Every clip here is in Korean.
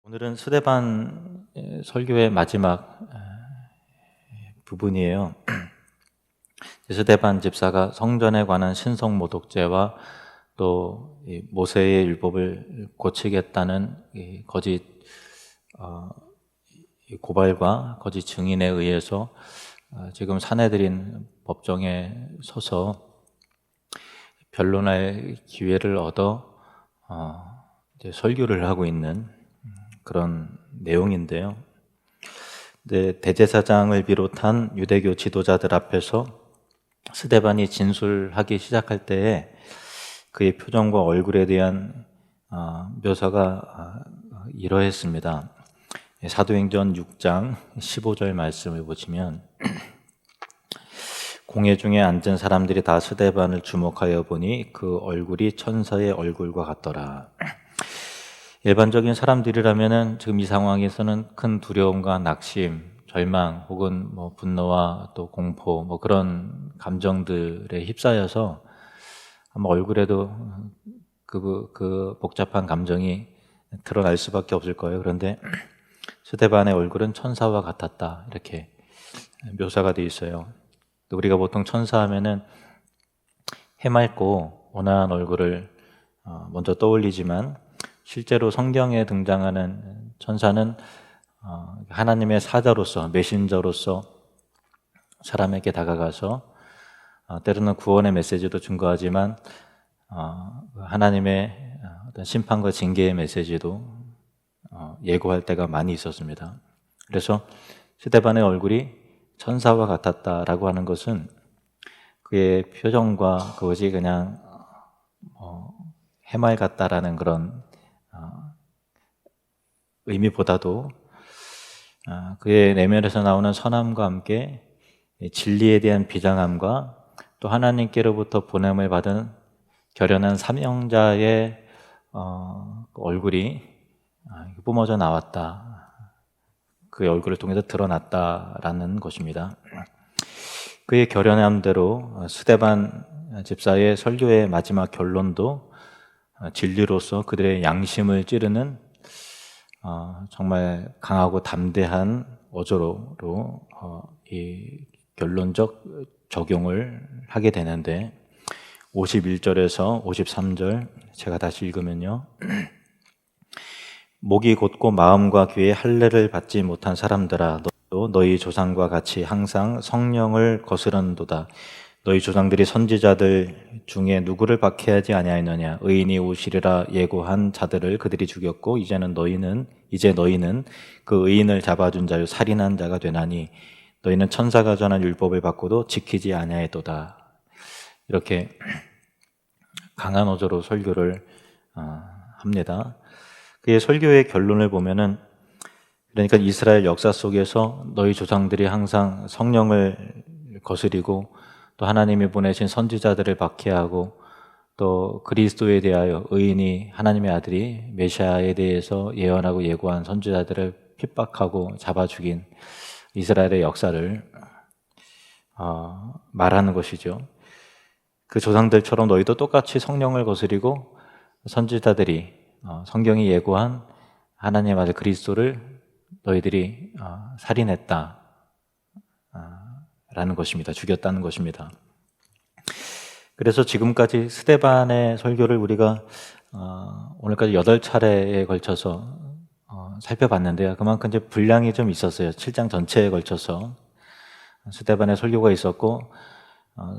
오늘은 스데반 설교의 마지막 부분이에요. 스데반 집사가 성전에 관한 신성 모독죄와 또 모세의 율법을 고치겠다는 거짓 고발과 거짓 증인에 의해서 지금 사내들인 법정에 서서 변론할 기회를 얻어 이제 설교를 하고 있는 그런 내용인데요. 대제사장을 비롯한 유대교 지도자들 앞에서 스데반이 진술하기 시작할 때에 그의 표정과 얼굴에 대한 묘사가 이러했습니다. 사도행전 6장 15절 말씀을 보시면 공회 중에 앉은 사람들이 다 스데반을 주목하여 보니 그 얼굴이 천사의 얼굴과 같더라. 일반적인 사람들이라면은 지금 이 상황에서는 큰 두려움과 낙심, 절망 혹은 분노와 또 공포 그런 감정들에 휩싸여서 아마 얼굴에도 그 복잡한 감정이 드러날 수밖에 없을 거예요. 그런데 스데반의 얼굴은 천사와 같았다 이렇게 묘사가 되어 있어요. 우리가 보통 천사하면은 해맑고 온화한 얼굴을 먼저 떠올리지만 실제로 성경에 등장하는 천사는 하나님의 사자로서, 메신저로서 사람에게 다가가서 때로는 구원의 메시지도 증거하지만 하나님의 어떤 심판과 징계의 메시지도 예고할 때가 많이 있었습니다. 그래서 스데반의 얼굴이 천사와 같았다라고 하는 것은 그의 표정과 그것이 그냥 해맑았다라는 그런 의미보다도 그의 내면에서 나오는 선함과 함께 진리에 대한 비장함과 또 하나님께로부터 보냄을 받은 결연한 사명자의 얼굴이 뿜어져 나왔다. 그의 얼굴을 통해서 드러났다라는 것입니다. 그의 결연함대로 스데반 집사의 설교의 마지막 결론도 진리로서 그들의 양심을 찌르는 정말 강하고 담대한 어조로 이 결론적 적용을 하게 되는데 51절에서 53절 제가 다시 읽으면요. 목이 곧고 마음과 귀에 할례를 받지 못한 사람들아 너도 너희 조상과 같이 항상 성령을 거스른도다. 너희 조상들이 선지자들 중에 누구를 박해하지 아니하였느냐? 의인이 오시리라 예고한 자들을 그들이 죽였고 이제 너희는 그 의인을 잡아준 자요 살인한 자가 되나니 너희는 천사가 전한 율법을 받고도 지키지 아니하였도다. 이렇게 강한 어조로 설교를 합니다. 그의 설교의 결론을 보면은 그러니까 이스라엘 역사 속에서 너희 조상들이 항상 성령을 거스리고 또 하나님이 보내신 선지자들을 박해하고 또 그리스도에 대하여 의인이 하나님의 아들이 메시아에 대해서 예언하고 예고한 선지자들을 핍박하고 잡아 죽인 이스라엘의 역사를 말하는 것이죠. 그 조상들처럼 너희도 똑같이 성령을 거스리고 선지자들이 성경이 예고한 하나님의 아들 그리스도를 너희들이 살인했다 라는 것입니다. 죽였다는 것입니다. 그래서 지금까지 스데반의 설교를 우리가 오늘까지 8차례에 걸쳐서 살펴봤는데요. 그만큼 이제 분량이 좀 있었어요. 7장 전체에 걸쳐서 스데반의 설교가 있었고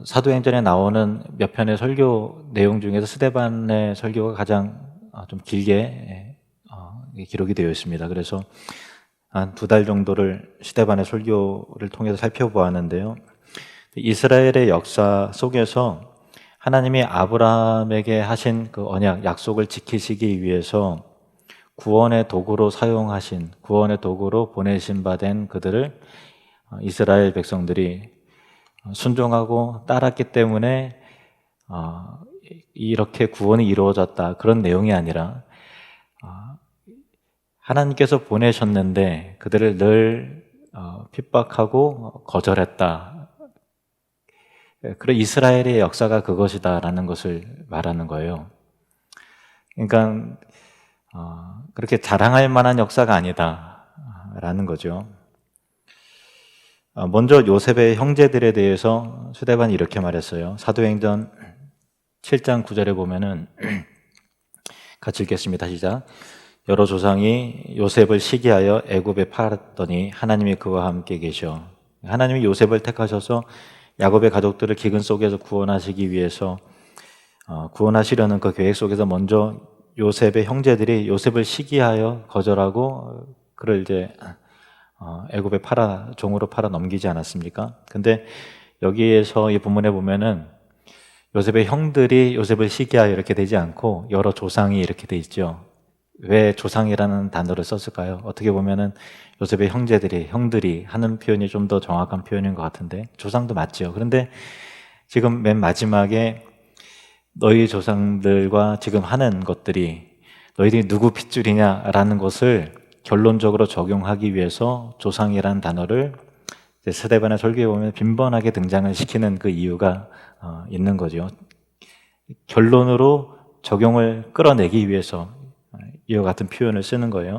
사도행전에 나오는 몇 편의 설교 내용 중에서 스데반의 설교가 가장 좀 길게 기록이 되어 있습니다. 그래서 한 2달 정도를 스데반의 설교를 통해서 살펴보았는데요. 이스라엘의 역사 속에서 하나님이 아브라함에게 하신 그 언약, 약속을 지키시기 위해서 구원의 도구로 사용하신, 구원의 도구로 보내신 바 된 그들을 이스라엘 백성들이 순종하고 따랐기 때문에 이렇게 구원이 이루어졌다. 그런 내용이 아니라 하나님께서 보내셨는데 그들을 늘 핍박하고 거절했다. 그래 이스라엘의 역사가 그것이다라는 것을 말하는 거예요. 그러니까 그렇게 자랑할 만한 역사가 아니다라는 거죠. 먼저 요셉의 형제들에 대해서 스데반이 이렇게 말했어요. 사도행전 7장 9절에 보면은 같이 읽겠습니다. 시작. 여러 조상이 요셉을 시기하여 애굽에 팔았더니 하나님이 그와 함께 계셔. 하나님이 요셉을 택하셔서 야곱의 가족들을 기근 속에서 구원하시기 위해서 구원하시려는 그 계획 속에서 먼저 요셉의 형제들이 요셉을 시기하여 거절하고 그를 이제 애굽에 종으로 팔아 넘기지 않았습니까? 근데 여기에서 이 본문에 보면은 요셉의 형들이 요셉을 시기하여 이렇게 되지 않고 여러 조상이 이렇게 돼 있죠. 왜 조상이라는 단어를 썼을까요? 어떻게 보면은 요셉의 형들이 하는 표현이 좀 더 정확한 표현인 것 같은데 조상도 맞죠. 그런데 지금 맨 마지막에 너희 조상들과 지금 하는 것들이 너희들이 누구 핏줄이냐라는 것을 결론적으로 적용하기 위해서 조상이라는 단어를 스데반의 설교에 보면 빈번하게 등장을 시키는 그 이유가 있는 거죠. 결론으로 적용을 끌어내기 위해서 이와 같은 표현을 쓰는 거예요.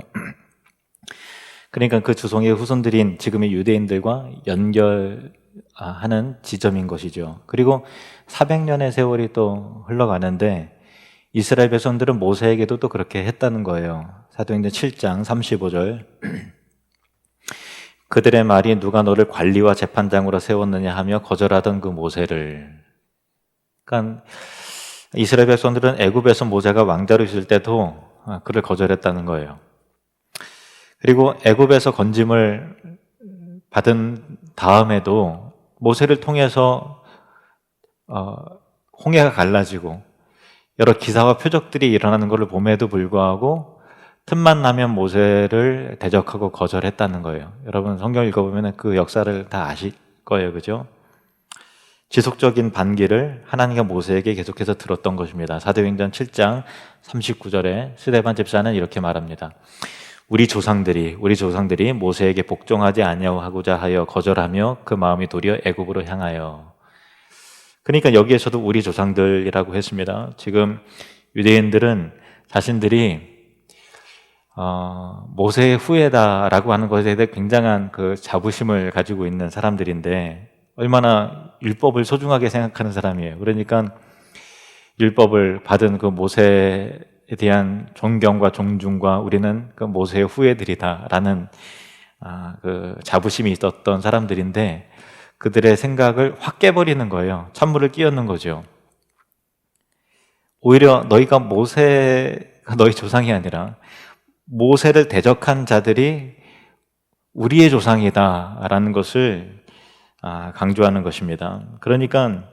그러니까 그 주성의 후손들인 지금의 유대인들과 연결하는 지점인 것이죠. 그리고 400년의 세월이 또 흘러가는데 이스라엘 백성들은 모세에게도 또 그렇게 했다는 거예요. 사도행전 7장 35절. 그들의 말이 누가 너를 관리와 재판장으로 세웠느냐 하며 거절하던 그 모세를. 그러니까 이스라엘 백성들은 애굽에서 모세가 왕자로 있을 때도 그를 거절했다는 거예요. 그리고 애굽에서 건짐을 받은 다음에도 모세를 통해서 홍해가 갈라지고 여러 기사와 표적들이 일어나는 것을 봄에도 불구하고 틈만 나면 모세를 대적하고 거절했다는 거예요. 여러분 성경 읽어보면 그 역사를 다 아실 거예요. 그죠? 지속적인 반기를 하나님과 모세에게 계속해서 들었던 것입니다. 사도행전 7장 39절에 스데반 집사는 이렇게 말합니다. 우리 조상들이 모세에게 복종하지 아니하고자 하여 거절하며 그 마음이 도리어 애굽으로 향하여. 그러니까 여기에서도 우리 조상들이라고 했습니다. 지금 유대인들은 자신들이 모세의 후예다라고 하는 것에 대해 굉장한 그 자부심을 가지고 있는 사람들인데 얼마나 율법을 소중하게 생각하는 사람이에요. 그러니까 율법을 받은 그 모세에 대한 존경과 존중과 우리는 그 모세의 후예들이다라는 그 자부심이 있었던 사람들인데 그들의 생각을 확 깨버리는 거예요. 찬물을 끼얹는 거죠. 오히려 너희가 모세가 너희 조상이 아니라 모세를 대적한 자들이 우리의 조상이다라는 것을 강조하는 것입니다. 그러니까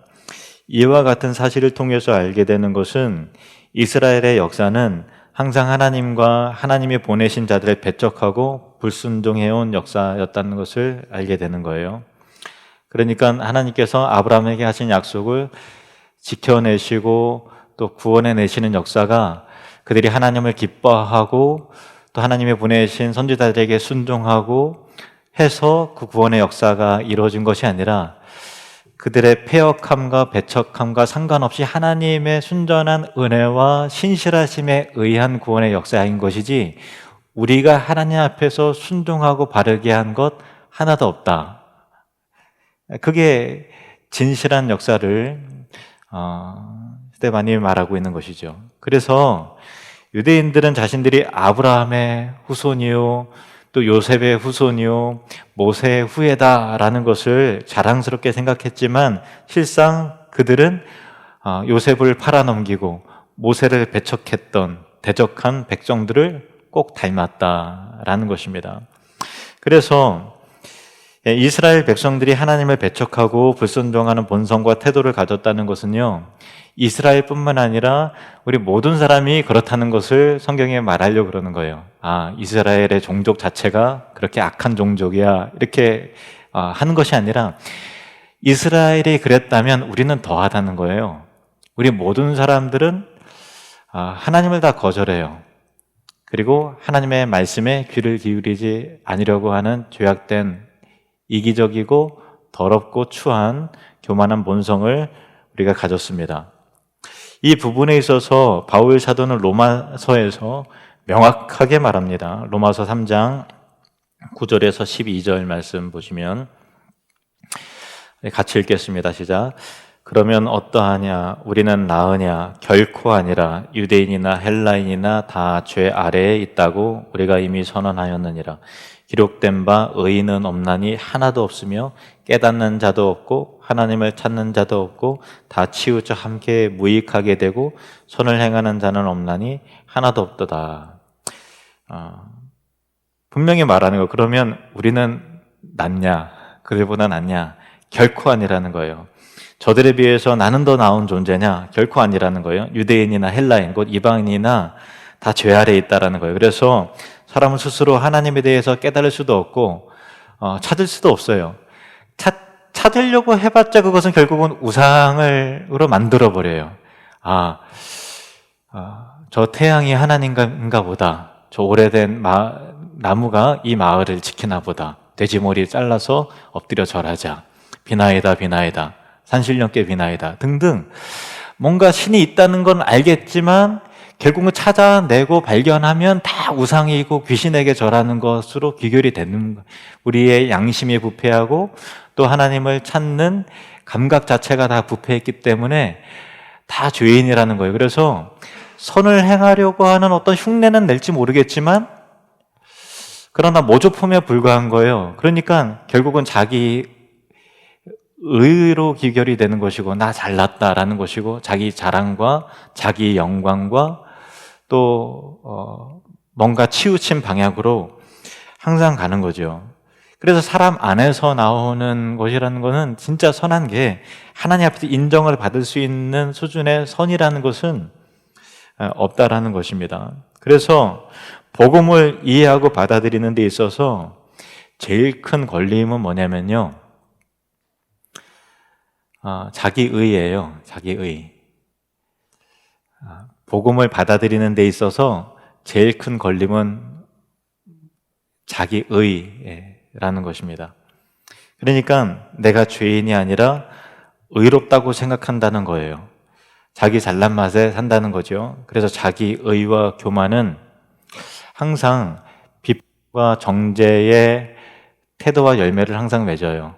이와 같은 사실을 통해서 알게 되는 것은 이스라엘의 역사는 항상 하나님과 하나님이 보내신 자들을 배척하고 불순종해온 역사였다는 것을 알게 되는 거예요. 그러니까 하나님께서 아브라함에게 하신 약속을 지켜내시고 또 구원해내시는 역사가 그들이 하나님을 기뻐하고 또 하나님이 보내신 선지자들에게 순종하고 해서 그 구원의 역사가 이루어진 것이 아니라 그들의 패역함과 배척함과 상관없이 하나님의 순전한 은혜와 신실하심에 의한 구원의 역사인 것이지 우리가 하나님 앞에서 순종하고 바르게 한 것 하나도 없다. 그게 진실한 역사를 스데반이 말하고 있는 것이죠. 그래서 유대인들은 자신들이 아브라함의 후손이요 또 요셉의 후손이요 모세의 후예다라는 것을 자랑스럽게 생각했지만 실상 그들은 요셉을 팔아넘기고 모세를 배척했던 대적한 백성들을 꼭 닮았다라는 것입니다. 그래서 이스라엘 백성들이 하나님을 배척하고 불순종하는 본성과 태도를 가졌다는 것은요 이스라엘뿐만 아니라 우리 모든 사람이 그렇다는 것을 성경에 말하려고 그러는 거예요. 이스라엘의 종족 자체가 그렇게 악한 종족이야 이렇게 하는 것이 아니라 이스라엘이 그랬다면 우리는 더하다는 거예요. 우리 모든 사람들은 하나님을 다 거절해요. 그리고 하나님의 말씀에 귀를 기울이지 않으려고 하는 죄악된 이기적이고 더럽고 추한 교만한 본성을 우리가 가졌습니다. 이 부분에 있어서 바울 사도는 로마서에서 명확하게 말합니다. 로마서 3장 9절에서 12절 말씀 보시면 같이 읽겠습니다. 시작. 그러면 어떠하냐? 우리는 나으냐? 결코 아니라 유대인이나 헬라인이나 다 죄 아래에 있다고 우리가 이미 선언하였느니라. 기록된 바 의인은 없나니 하나도 없으며 깨닫는 자도 없고 하나님을 찾는 자도 없고 다 치우쳐 함께 무익하게 되고 선을 행하는 자는 없나니 하나도 없도다. 분명히 말하는 거. 그러면 우리는 낫냐? 그들보다 낫냐? 결코 아니라는 거예요. 저들에 비해서 나는 더 나은 존재냐? 결코 아니라는 거예요. 유대인이나 헬라인, 곧 이방인이나 다 죄 아래에 있다라는 거예요. 그래서 사람은 스스로 하나님에 대해서 깨달을 수도 없고 찾을 수도 없어요. 찾으려고 해봤자 그것은 결국은 우상으로 만들어버려요. 저 태양이 하나님인가 보다. 저 오래된 나무가 이 마을을 지키나 보다. 돼지머리 잘라서 엎드려 절하자. 비나이다 비나이다. 산신령께 비나이다 등등. 뭔가 신이 있다는 건 알겠지만 결국은 찾아내고 발견하면 다 우상이고 귀신에게 절하는 것으로 귀결이 되는 거예요. 우리의 양심이 부패하고 또 하나님을 찾는 감각 자체가 다 부패했기 때문에 다 죄인이라는 거예요. 그래서 선을 행하려고 하는 어떤 흉내는 낼지 모르겠지만 그러나 모조품에 불과한 거예요. 그러니까 결국은 자기 의로 귀결이 되는 것이고 나 잘났다라는 것이고 자기 자랑과 자기 영광과 또 뭔가 치우친 방향으로 항상 가는 거죠. 그래서 사람 안에서 나오는 것이라는 것은 진짜 선한 게 하나님 앞에서 인정을 받을 수 있는 수준의 선이라는 것은 없다라는 것입니다. 그래서 복음을 이해하고 받아들이는 데 있어서 제일 큰 걸림은 뭐냐면요, 자기의예요. 자기의. 복음을 받아들이는 데 있어서 제일 큰 걸림은 자기의라는 것입니다. 그러니까 내가 죄인이 아니라 의롭다고 생각한다는 거예요. 자기 잘난 맛에 산다는 거죠. 그래서 자기의와 교만은 항상 비판과 정죄의 태도와 열매를 항상 맺어요.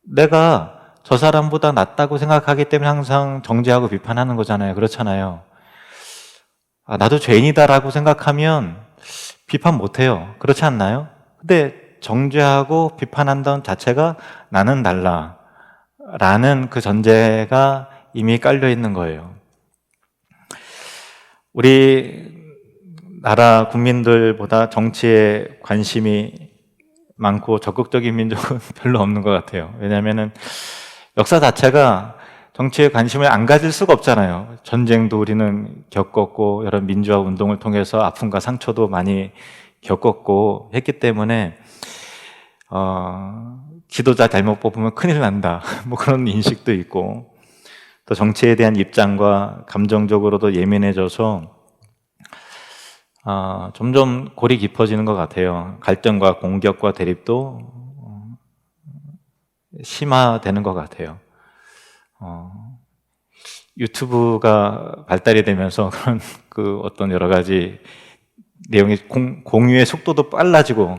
내가 저 사람보다 낫다고 생각하기 때문에 항상 정죄하고 비판하는 거잖아요. 그렇잖아요. 나도 죄인이다라고 생각하면 비판 못해요. 그렇지 않나요? 근데 정죄하고 비판한다는 자체가 나는 달라 라는 그 전제가 이미 깔려 있는 거예요. 우리 나라 국민들보다 정치에 관심이 많고 적극적인 민족은 별로 없는 것 같아요. 왜냐하면 역사 자체가 정치에 관심을 안 가질 수가 없잖아요. 전쟁도 우리는 겪었고 여러 민주화 운동을 통해서 아픔과 상처도 많이 겪었고 했기 때문에 지도자 잘못 뽑으면 큰일 난다 뭐 그런 인식도 있고, 또 정치에 대한 입장과 감정적으로도 예민해져서 점점 골이 깊어지는 것 같아요. 갈등과 공격과 대립도 심화되는 것 같아요. 유튜브가 발달이 되면서 그런 그 어떤 여러 가지 내용이 공유의 속도도 빨라지고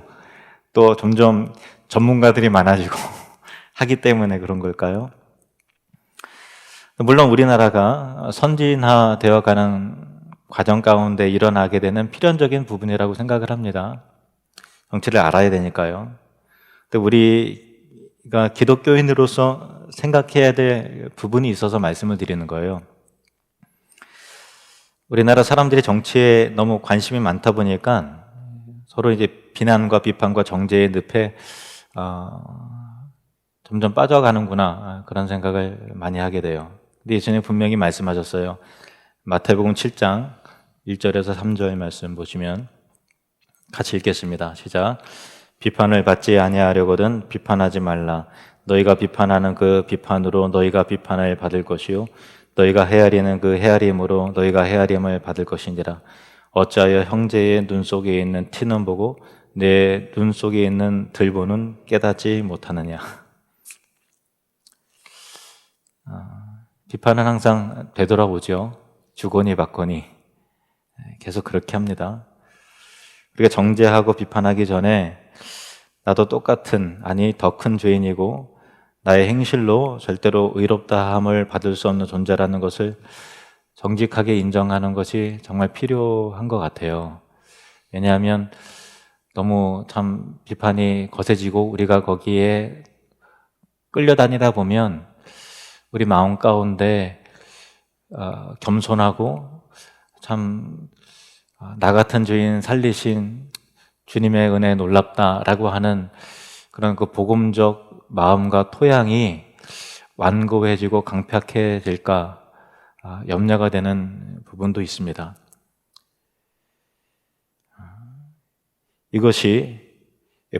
또 점점 전문가들이 많아지고 하기 때문에 그런 걸까요? 물론 우리나라가 선진화되어 가는 과정 가운데 일어나게 되는 필연적인 부분이라고 생각을 합니다. 정치를 알아야 되니까요. 근데 우리가 기독교인으로서 생각해야 될 부분이 있어서 말씀을 드리는 거예요. 우리나라 사람들이 정치에 너무 관심이 많다 보니까 서로 이제 비난과 비판과 정죄의 늪에 점점 빠져가는구나 그런 생각을 많이 하게 돼요. 근데 예수님 분명히 말씀하셨어요. 마태복음 7장 1절에서 3절 말씀 보시면 같이 읽겠습니다. 시작. 비판을 받지 아니하려거든 비판하지 말라. 너희가 비판하는 그 비판으로 너희가 비판을 받을 것이요 너희가 헤아리는 그 헤아림으로 너희가 헤아림을 받을 것이니라. 어찌하여 형제의 눈 속에 있는 티는 보고 내 눈 속에 있는 들보는 깨닫지 못하느냐. 비판은 항상 되돌아보죠. 주거니 받거니 계속 그렇게 합니다. 우리가 정죄하고 비판하기 전에 나도 똑같은, 아니 더 큰 죄인이고 나의 행실로 절대로 의롭다함을 받을 수 없는 존재라는 것을 정직하게 인정하는 것이 정말 필요한 것 같아요. 왜냐하면 너무 참 비판이 거세지고 우리가 거기에 끌려다니다 보면 우리 마음 가운데 겸손하고 참 나 같은 죄인 살리신 주님의 은혜 놀랍다라고 하는 그런 그 복음적 마음과 토양이 완고해지고 강팍해질까 염려가 되는 부분도 있습니다. 이것이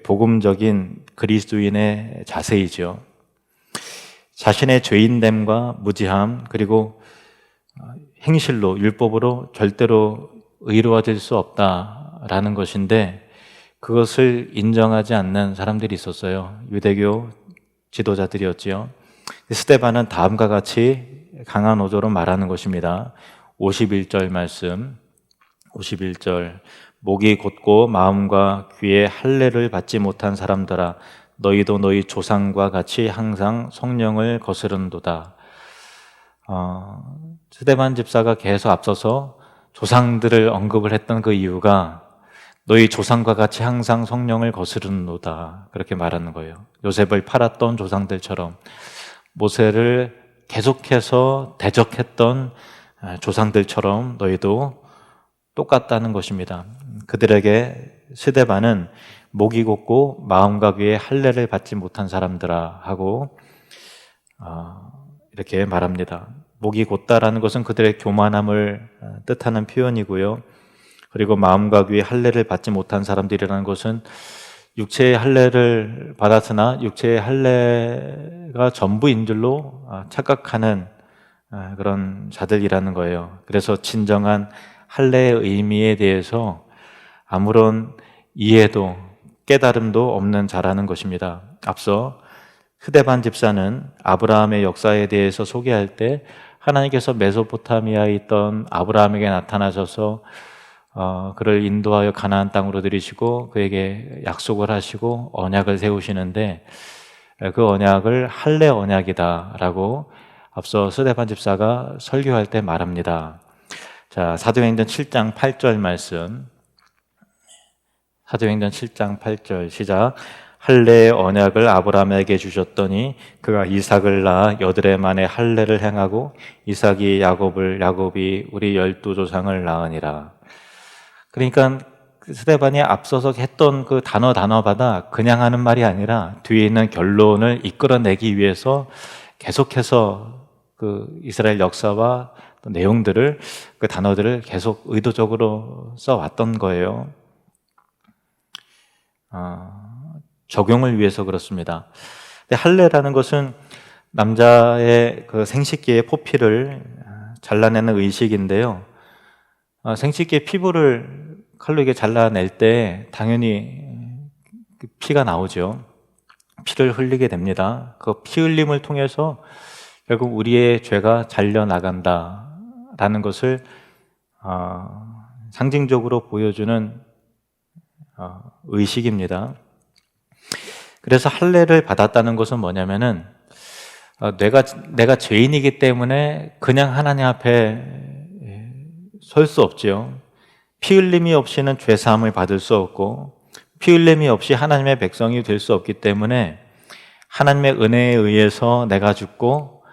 복음적인 그리스도인의 자세이죠. 자신의 죄인됨과 무지함 그리고 행실로 율법으로 절대로 의로워질 수 없다라는 것인데 그것을 인정하지 않는 사람들이 있었어요. 유대교 지도자들이었지요. 스데반은 다음과 같이 강한 어조로 말하는 것입니다. 51절 말씀, 51절 목이 곧고 마음과 귀에 할례를 받지 못한 사람들아 너희도 너희 조상과 같이 항상 성령을 거스른도다. 스데반 집사가 계속 앞서서 조상들을 언급을 했던 그 이유가 너희 조상과 같이 항상 성령을 거스르노다 그렇게 말하는 거예요. 요셉을 팔았던 조상들처럼 모세를 계속해서 대적했던 조상들처럼 너희도 똑같다는 것입니다. 그들에게 스데반은 목이 곧고 마음과 귀에 할례를 받지 못한 사람들아 하고 이렇게 말합니다. 목이 곧다라는 것은 그들의 교만함을 뜻하는 표현이고요. 그리고 마음과 귀에 할례를 받지 못한 사람들이라는 것은 육체의 할례를 받았으나 육체의 할례가 전부인 줄로 착각하는 그런 자들이라는 거예요. 그래서 진정한 할례의 의미에 대해서 아무런 이해도 깨달음도 없는 자라는 것입니다. 앞서 스데반 집사는 아브라함의 역사에 대해서 소개할 때 하나님께서 메소포타미아에 있던 아브라함에게 나타나셔서 그를 인도하여 가나안 땅으로 들이시고 그에게 약속을 하시고 언약을 세우시는데 그 언약을 할례 언약이다라고 앞서 스데반 집사가 설교할 때 말합니다. 자, 사도행전 7장 8절 말씀. 사도행전 7장 8절 시작. 할례의 언약을 아브라함에게 주셨더니 그가 이삭을 낳아 여드레 만에 할례를 행하고 이삭이 야곱을 야곱이 우리 12조상을 낳으니라. 그러니까 스데반이 앞서서 했던 그 단어마다 그냥 하는 말이 아니라 뒤에 있는 결론을 이끌어내기 위해서 계속해서 그 이스라엘 역사와 내용들을 그 단어들을 계속 의도적으로 써왔던 거예요. 적용을 위해서 그렇습니다. 근데 할례라는 것은 남자의 그 생식기의 포피를 잘라내는 의식인데요. 생식기의 피부를 칼로 이게 잘라낼 때 당연히 피가 나오죠. 피를 흘리게 됩니다. 그 피 흘림을 통해서 결국 우리의 죄가 잘려나간다라는 것을 상징적으로 보여주는 의식입니다. 그래서 할례를 받았다는 것은 뭐냐면은 내가 죄인이기 때문에 그냥 하나님 앞에 설 수 없지요. 피 흘림이 없이는 죄 사함을 받을 수 없고 피 흘림이 없이 하나님의 백성이 될 수 없기 때문에 하나님의 은혜에 의해서 내가 죽고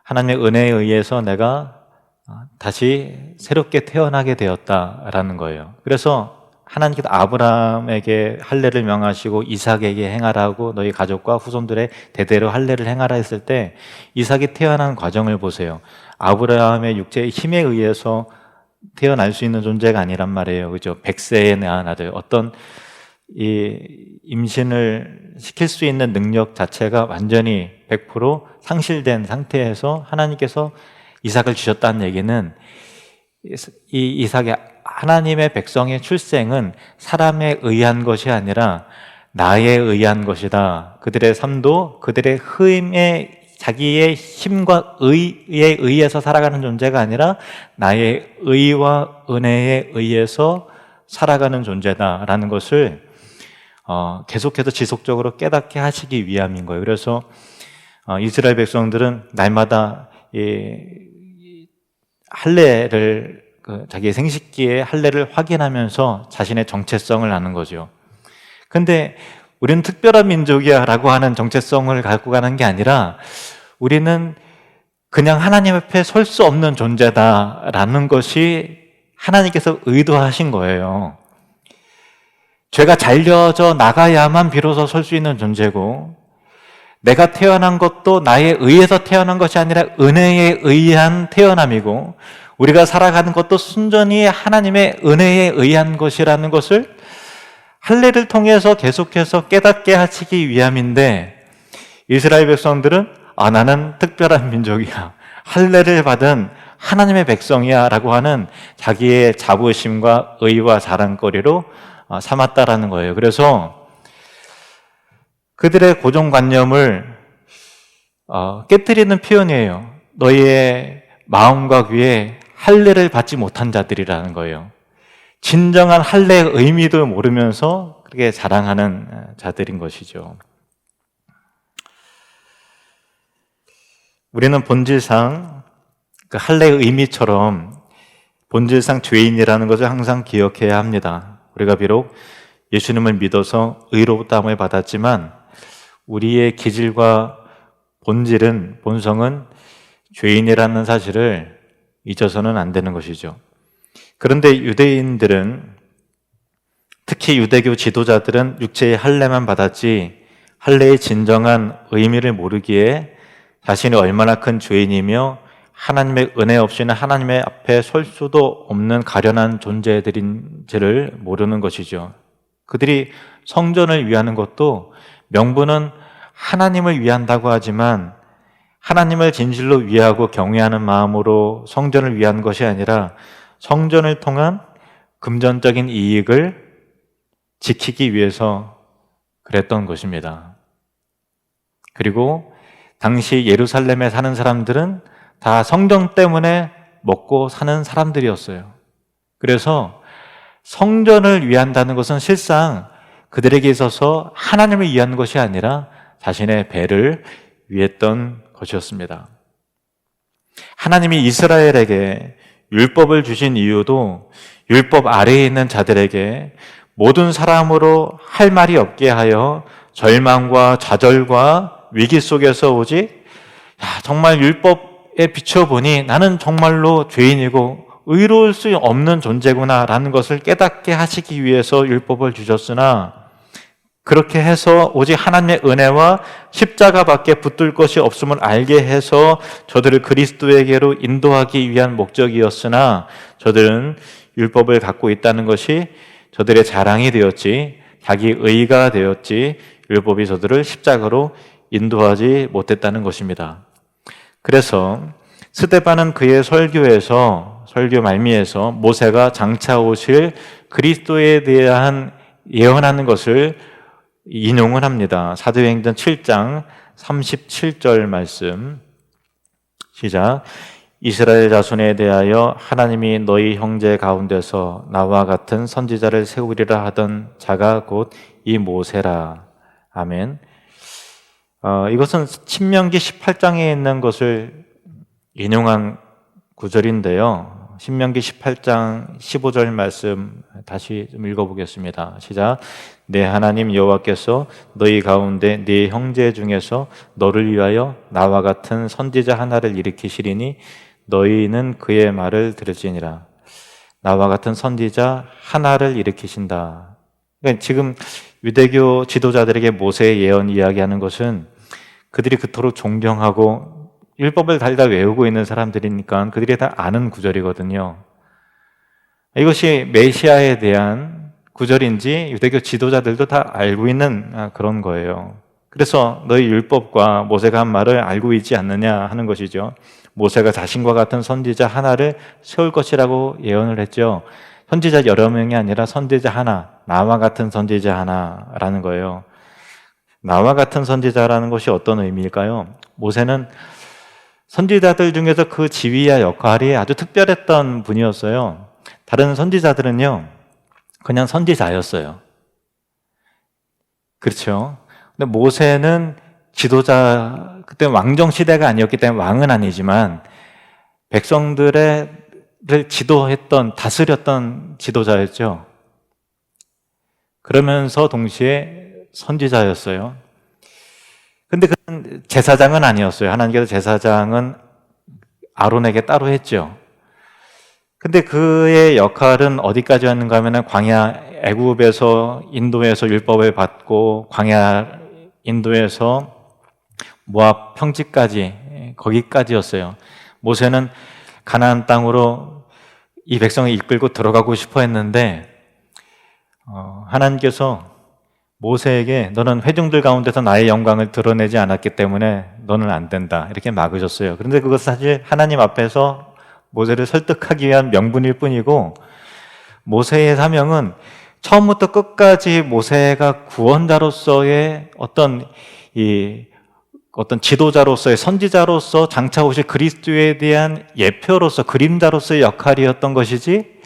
하나님의 은혜에 의해서 내가 다시 새롭게 태어나게 되었다라는 거예요. 그래서 하나님께서 아브라함에게 할례를 명하시고 이삭에게 행하라고 너희 가족과 후손들의 대대로 할례를 행하라 했을 때 이삭이 태어난 과정을 보세요. 아브라함의 육체의 힘에 의해서 태어날 수 있는 존재가 아니란 말이에요. 그죠? 100세에 낳은 아들. 어떤 이 임신을 시킬 수 있는 능력 자체가 완전히 100% 상실된 상태에서 하나님께서 이삭을 주셨다는 얘기는 이 이삭의 하나님의 백성의 출생은 사람에 의한 것이 아니라 나에 의한 것이다. 그들의 삶도 그들의 힘에 자기의 힘과 의에 의해서 살아가는 존재가 아니라 나의 의와 은혜에 의해서 살아가는 존재다라는 것을 계속해서 지속적으로 깨닫게 하시기 위함인 거예요. 그래서 이스라엘 백성들은 날마다 할례를 자기의 생식기에 할례를 확인하면서 자신의 정체성을 아는 거죠. 근데 우리는 특별한 민족이야 라고 하는 정체성을 갖고 가는 게 아니라 우리는 그냥 하나님 앞에 설 수 없는 존재다라는 것이 하나님께서 의도하신 거예요. 죄가 잘려져 나가야만 비로소 설 수 있는 존재고, 내가 태어난 것도 나에 의해서 태어난 것이 아니라 은혜에 의한 태어남이고, 우리가 살아가는 것도 순전히 하나님의 은혜에 의한 것이라는 것을 할례를 통해서 계속해서 깨닫게 하시기 위함인데, 이스라엘 백성들은 나는 특별한 민족이야, 할례를 받은 하나님의 백성이야 라고 하는 자기의 자부심과 의와 자랑거리로 삼았다라는 거예요. 그래서 그들의 고정관념을 깨트리는 표현이에요. 너희의 마음과 귀에 할례를 받지 못한 자들이라는 거예요. 진정한 할례의 의미도 모르면서 그렇게 자랑하는 자들인 것이죠. 우리는 본질상 그 할례의 의미처럼 본질상 죄인이라는 것을 항상 기억해야 합니다. 우리가 비록 예수님을 믿어서 의로움을 받았지만 우리의 기질과 본성은 죄인이라는 사실을 잊어서는 안 되는 것이죠. 그런데 유대인들은, 특히 유대교 지도자들은 육체의 할례만 받았지 할례의 진정한 의미를 모르기에 자신이 얼마나 큰 죄인이며 하나님의 은혜 없이는 하나님의 앞에 설 수도 없는 가련한 존재들인지를 모르는 것이죠. 그들이 성전을 위하는 것도 명분은 하나님을 위한다고 하지만 하나님을 진실로 위하고 경외하는 마음으로 성전을 위한 것이 아니라 성전을 통한 금전적인 이익을 지키기 위해서 그랬던 것입니다. 그리고 당시 예루살렘에 사는 사람들은 다 성전 때문에 먹고 사는 사람들이었어요. 그래서 성전을 위한다는 것은 실상 그들에게 있어서 하나님을 위한 것이 아니라 자신의 배를 위했던 것이었습니다. 하나님이 이스라엘에게 율법을 주신 이유도 율법 아래에 있는 자들에게 모든 사람으로 할 말이 없게 하여 절망과 좌절과 위기 속에서 오직 정말 율법에 비춰보니 나는 정말로 죄인이고 의로울 수 없는 존재구나 라는 것을 깨닫게 하시기 위해서 율법을 주셨으나, 그렇게 해서 오직 하나님의 은혜와 십자가밖에 붙들 것이 없음을 알게 해서 저들을 그리스도에게로 인도하기 위한 목적이었으나, 저들은 율법을 갖고 있다는 것이 저들의 자랑이 되었지 자기 의가 되었지 율법이 저들을 십자가로 인도하지 못했다는 것입니다. 그래서 스데반은 그의 설교 말미에서 모세가 장차 오실 그리스도에 대한 예언하는 것을 인용을 합니다. 사도행전 7장 37절 말씀 시작. 이스라엘 자손에 대하여 하나님이 너희 형제 가운데서 나와 같은 선지자를 세우리라 하던 자가 곧 이 모세라. 아멘. 이것은 신명기 18장에 있는 것을 인용한 구절인데요. 신명기 18장 15절 말씀 다시 좀 읽어보겠습니다. 시작. 내 하나님 여호와께서 너희 가운데 네 형제 중에서 너를 위하여 나와 같은 선지자 하나를 일으키시리니 너희는 그의 말을 들을지니라. 나와 같은 선지자 하나를 일으키신다. 그러니까 지금 유대교 지도자들에게 모세의 예언 이야기하는 것은 그들이 그토록 존경하고 율법을 달다 외우고 있는 사람들이니까 그들이 다 아는 구절이거든요. 이것이 메시아에 대한 구절인지 유대교 지도자들도 다 알고 있는 그런 거예요. 그래서 너희 율법과 모세가 한 말을 알고 있지 않느냐 하는 것이죠. 모세가 자신과 같은 선지자 하나를 세울 것이라고 예언을 했죠. 선지자 여러 명이 아니라 선지자 하나, 나와 같은 선지자 하나라는 거예요. 나와 같은 선지자라는 것이 어떤 의미일까요? 모세는 선지자들 중에서 그 지위와 역할이 아주 특별했던 분이었어요. 다른 선지자들은요, 그냥 선지자였어요. 그렇죠? 근데 모세는 지도자, 그때 왕정 시대가 아니었기 때문에 왕은 아니지만 백성들을 지도했던, 다스렸던 지도자였죠. 그러면서 동시에 선지자였어요. 근데 그는 제사장은 아니었어요. 하나님께서 제사장은 아론에게 따로 했죠. 근데 그의 역할은 어디까지 왔는가 하면은 광야, 애굽에서 인도에서 율법을 받고 광야 인도에서 모압 평지까지, 거기까지였어요. 모세는 가나안 땅으로 이 백성을 이끌고 들어가고 싶어 했는데 하나님께서 모세에게 너는 회중들 가운데서 나의 영광을 드러내지 않았기 때문에 너는 안 된다, 이렇게 막으셨어요. 그런데 그것은 사실 하나님 앞에서 모세를 설득하기 위한 명분일 뿐이고, 모세의 사명은 처음부터 끝까지 모세가 구원자로서의 어떤 지도자로서의, 선지자로서 장차 오실 그리스도에 대한 예표로서, 그림자로서의 역할이었던 것이지,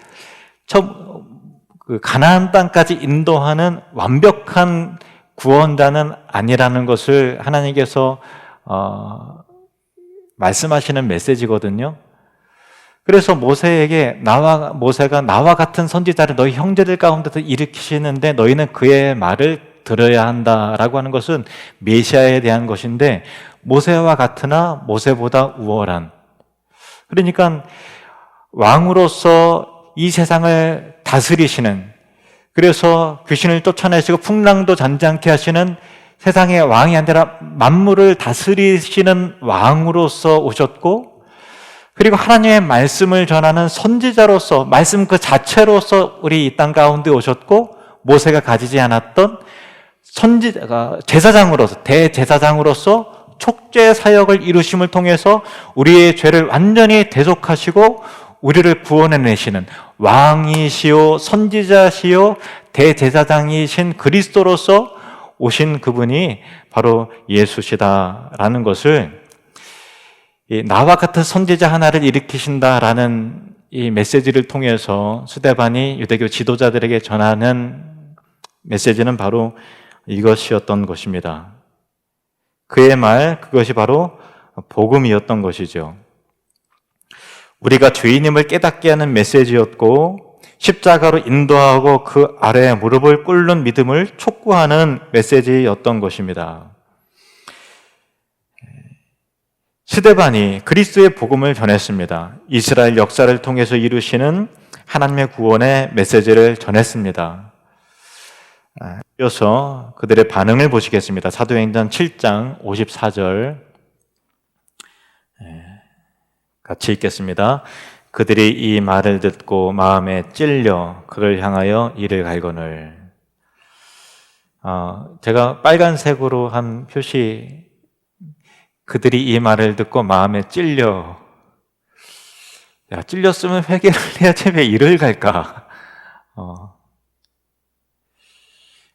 그 가나안 땅까지 인도하는 완벽한 구원자는 아니라는 것을 하나님께서 말씀하시는 메시지거든요. 그래서 모세가 나와 같은 선지자를 너희 형제들 가운데서 일으키시는데 너희는 그의 말을 들어야 한다라고 하는 것은 메시아에 대한 것인데, 모세와 같으나 모세보다 우월한, 그러니까 왕으로서 이 세상을 다스리시는, 그래서 귀신을 쫓아내시고 풍랑도 잔잔케 하시는 세상의 왕이 아니라 만물을 다스리시는 왕으로서 오셨고, 그리고 하나님의 말씀을 전하는 선지자로서, 말씀 그 자체로서 우리 이 땅 가운데 오셨고, 모세가 가지지 않았던 제사장으로서, 대제사장으로서 촉죄 사역을 이루심을 통해서 우리의 죄를 완전히 대속하시고 우리를 구원해내시는 왕이시요 선지자시요 대제사장이신 그리스도로서 오신 그분이 바로 예수시다라는 것을, 나와 같은 선지자 하나를 일으키신다라는 이 메시지를 통해서 스데반이 유대교 지도자들에게 전하는 메시지는 바로 이것이었던 것입니다. 그의 말, 그것이 바로 복음이었던 것이죠. 우리가 죄인임을 깨닫게 하는 메시지였고, 십자가로 인도하고 그 아래에 무릎을 꿇는 믿음을 촉구하는 메시지였던 것입니다. 스데반이 그리스도의 복음을 전했습니다. 이스라엘 역사를 통해서 이루시는 하나님의 구원의 메시지를 전했습니다. 이어서 그들의 반응을 보시겠습니다. 사도행전 7장 54절 같이 읽겠습니다. 그들이 이 말을 듣고 마음에 찔려 그를 향하여 이를 갈거늘. 제가 빨간색으로 한 표시, 그들이 이 말을 듣고 마음에 찔려. 야, 찔렸으면 회개를 해야지 왜 이를 갈까?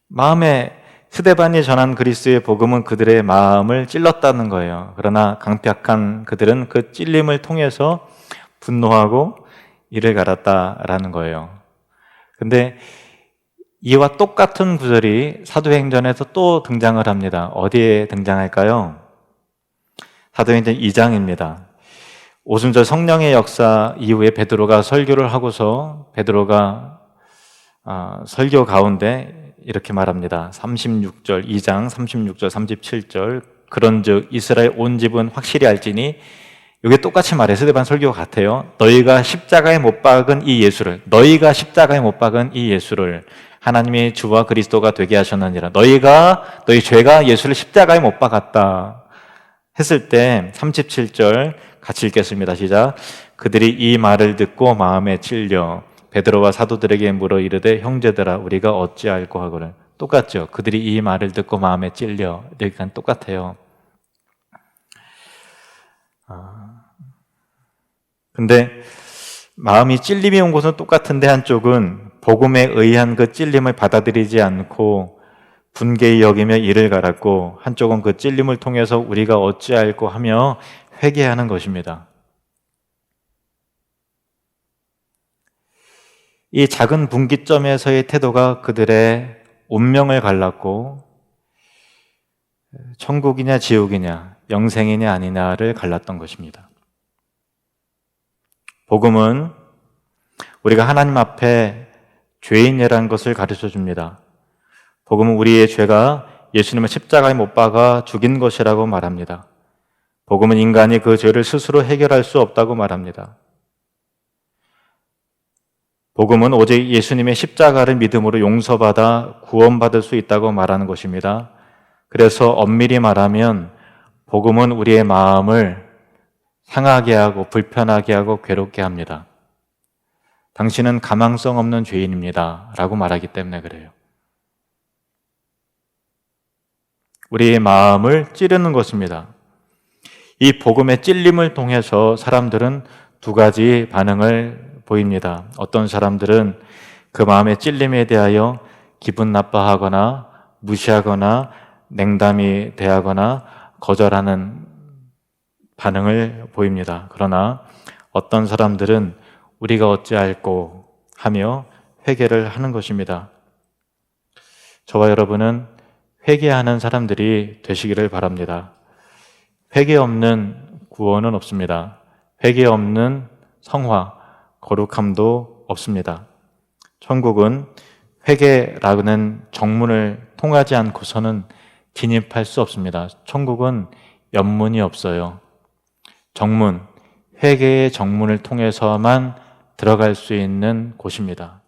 마음에, 스데반이 전한 그리스도의 복음은 그들의 마음을 찔렀다는 거예요. 그러나 강팍한 그들은 그 찔림을 통해서 분노하고 이를 갈았다라는 거예요. 근데 이와 똑같은 구절이 사도행전에서 또 등장을 합니다. 어디에 등장할까요? 사도행전 2장입니다. 오순절 성령의 역사 이후에 베드로가 설교를 하고서 베드로가 설교 가운데 이렇게 말합니다. 36절, 2장 36절, 37절. 그런즉 이스라엘 온 집은 확실히 알지니, 이게 똑같이 말해. 스데반 설교가 같아요. 너희가 십자가에 못 박은 이 예수를 하나님의 주와 그리스도가 되게 하셨느니라. 너희 죄가 예수를 십자가에 못 박았다 했을 때 37절 같이 읽겠습니다. 시작. 그들이 이 말을 듣고 마음에 찔려 베드로와 사도들에게 물어 이르되 형제들아 우리가 어찌할꼬 하거늘. 똑같죠. 그들이 이 말을 듣고 마음에 찔려. 여기가 똑같아요. 근데 마음이 찔림이 온 곳은 똑같은데, 한쪽은 복음에 의한 그 찔림을 받아들이지 않고 분개히 여기며 이를 갈았고 한쪽은 그 찔림을 통해서 우리가 어찌할꼬 하며 회개하는 것입니다. 이 작은 분기점에서의 태도가 그들의 운명을 갈랐고 천국이냐 지옥이냐 영생이냐 아니냐를 갈랐던 것입니다. 복음은 우리가 하나님 앞에 죄인이라는 것을 가르쳐 줍니다. 복음은 우리의 죄가 예수님을 십자가에 못 박아 죽인 것이라고 말합니다. 복음은 인간이 그 죄를 스스로 해결할 수 없다고 말합니다. 복음은 오직 예수님의 십자가를 믿음으로 용서받아 구원받을 수 있다고 말하는 것입니다. 그래서 엄밀히 말하면 복음은 우리의 마음을 상하게 하고 불편하게 하고 괴롭게 합니다. 당신은 가망성 없는 죄인입니다 라고 말하기 때문에 그래요. 우리의 마음을 찌르는 것입니다. 이 복음의 찔림을 통해서 사람들은 두 가지 반응을 보입니다. 어떤 사람들은 그 마음의 찔림에 대하여 기분 나빠하거나 무시하거나 냉담이 대하거나 거절하는 반응을 보입니다. 그러나 어떤 사람들은 우리가 어찌할꼬 하며 회개를 하는 것입니다. 저와 여러분은 회개하는 사람들이 되시기를 바랍니다. 회개 없는 구원은 없습니다. 회개 없는 성화, 거룩함도 없습니다. 천국은 회개라는 정문을 통하지 않고서는 진입할 수 없습니다. 천국은 연문이 없어요. 정문, 회개의 정문을 통해서만 들어갈 수 있는 곳입니다.